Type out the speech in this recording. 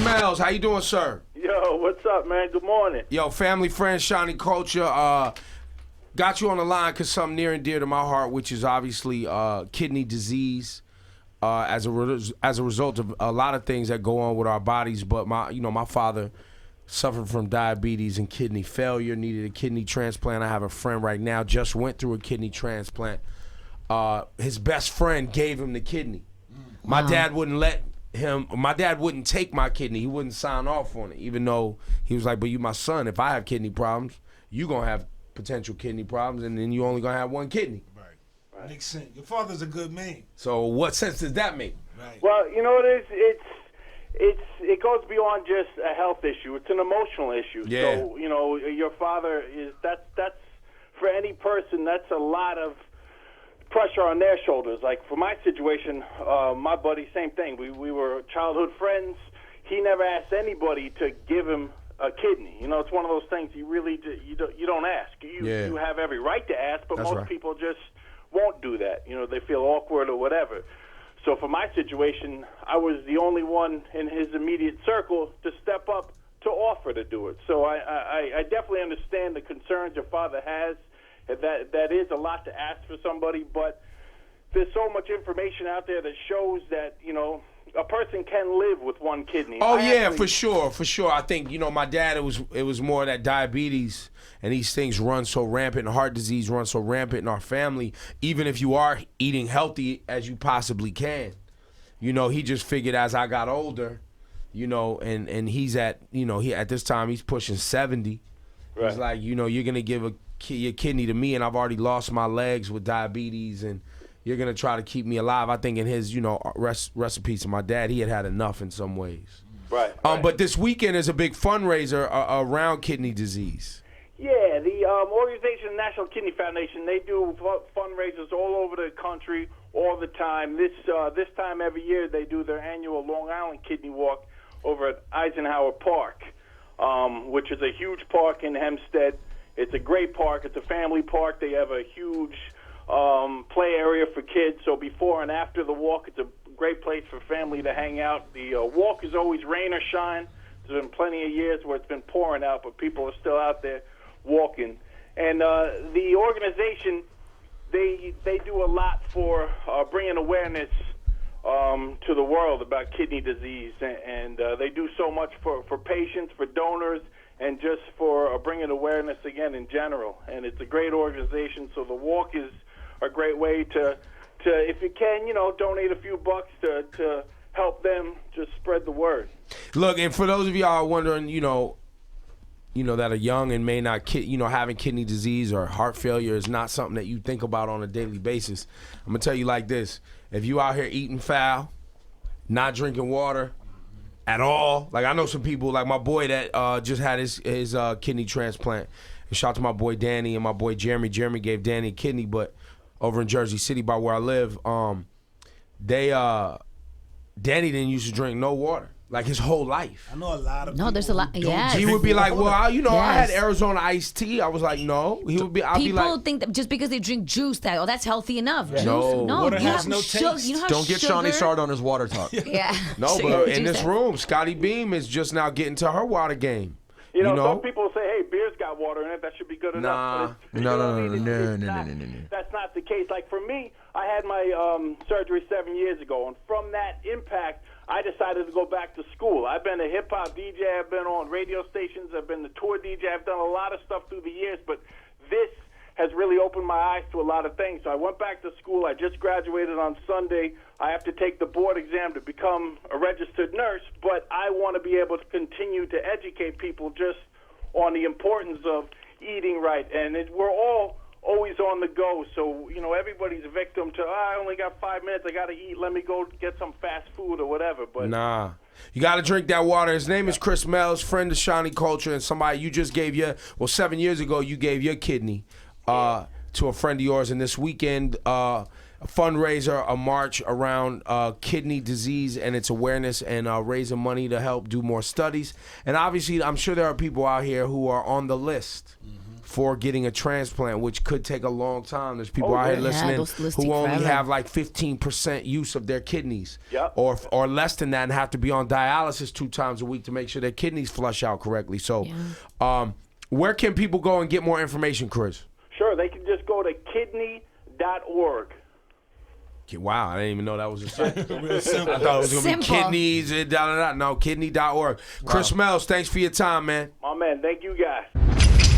Mells, how you doing, sir? Yo, what's up, man? Good morning. Yo, family, friends, Shawnee Culture. Got you on the line because something near and dear to my heart, which is obviously kidney disease. As a result of a lot of things that go on with our bodies, but my father suffered from diabetes and kidney failure, needed a kidney transplant. I have a friend right now just went through a kidney transplant. His best friend gave him the kidney. My dad wouldn't take my kidney. He wouldn't sign off on it, even though he was like, but you my son. If I have kidney problems, you going to have potential kidney problems, and then you only going to have one kidney. Right. Makes sense. Your father's a good man. So what sense does that make? Right. Well, you know what it is? It goes beyond just a health issue. It's an emotional issue. Yeah. So, your father is that's for any person, that's a lot of pressure on their shoulders. Like for my situation, my buddy, same thing. We were childhood friends. He never asked anybody to give him a kidney. It's one of those things you don't ask. You have every right to ask, but most people just won't do that. They feel awkward or whatever. So for my situation, I was the only one in his immediate circle to step up to offer to do it. So I definitely understand the concerns your father has. That is a lot to ask for somebody, but there's so much information out there that shows that, a person can live with one kidney. Oh, for sure. I think, my dad, it was more that diabetes and these things run so rampant, and heart disease runs so rampant in our family, even if you are eating healthy as you possibly can. He just figured as I got older, and he's at this time he's pushing 70. Right. He's like, you're going to give your kidney to me, and I've already lost my legs with diabetes, and you're going to try to keep me alive. I think in his, recipes to my dad, he had enough in some ways. Right. But this weekend is a big fundraiser around kidney disease. Yeah, the organization, National Kidney Foundation, they do fundraisers all over the country all the time. This time every year they do their annual Long Island Kidney Walk over at Eisenhower Park, which is a huge park in Hempstead. It's a great park. It's a family park. They have a huge play area for kids. So before and after the walk, it's a great place for family to hang out. The walk is always rain or shine. There's been plenty of years where it's been pouring out, but people are still out there walking. And the organization, they do a lot for bringing awareness to the world about kidney disease. And they do so much for patients, for donors, and just for bringing awareness again in general. And it's a great organization, so the walk is a great way to if you can, donate a few bucks to help them just spread the word. Look, and for those of y'all wondering, that are young and may not, having kidney disease or heart failure is not something that you think about on a daily basis. I'm going to tell you like this. If you out here eating foul, not drinking water at all, like I know some people, like my boy that just had his kidney transplant. And shout out to my boy Danny and my boy Jeremy. Jeremy gave Danny a kidney, but over in Jersey City by where I live, Danny didn't used to drink no water. Like his whole life. I know a lot of people. No, there's a lot. Yes. He would be like, well, I had Arizona iced tea. I was like, no. He would be. People think that just because they drink juice, that's healthy enough. Yeah. Juice? No, water has no taste. Don't get Shawnee started on his water talk. Yeah. No, but in this room, Scotty Beam is just now getting to her water game. Some people say, hey, beer's got water in it. That should be good enough. No. That's not the case. Like for me, I had my surgery 7 years ago, and from that impact, I decided to go back to school. I've been a hip-hop DJ. I've been on radio stations. I've been the tour DJ. I've done a lot of stuff through the years, but this has really opened my eyes to a lot of things. So I went back to school. I just graduated on Sunday. I have to take the board exam to become a registered nurse, but I want to be able to continue to educate people just on the importance of eating right. And we're all always on the go, so everybody's a victim to I only got 5 minutes, I gotta eat, let me go get some fast food or whatever. But you gotta drink that water. His name is Chris Mells, friend of Shawnee Culture, and somebody you just gave 7 years ago you gave your kidney to a friend of yours, and this weekend a fundraiser, a march around kidney disease and its awareness, and raising money to help do more studies. And obviously I'm sure there are people out here who are on the list for getting a transplant, which could take a long time. There's people out here yeah, listening those lists who take only forever. have like 15% use of their kidneys, Yep. or less than that, and have to be on dialysis 2 times a week to make sure their kidneys flush out correctly. So, where can people go and get more information, Chris? Sure, they can just go to kidney.org. Wow, I didn't even know that was a site. Real simple. I thought it was going to be Simple. kidneys and da-da-da. No, kidney.org. Chris Mells, thanks for your time, man. My man, thank you guys.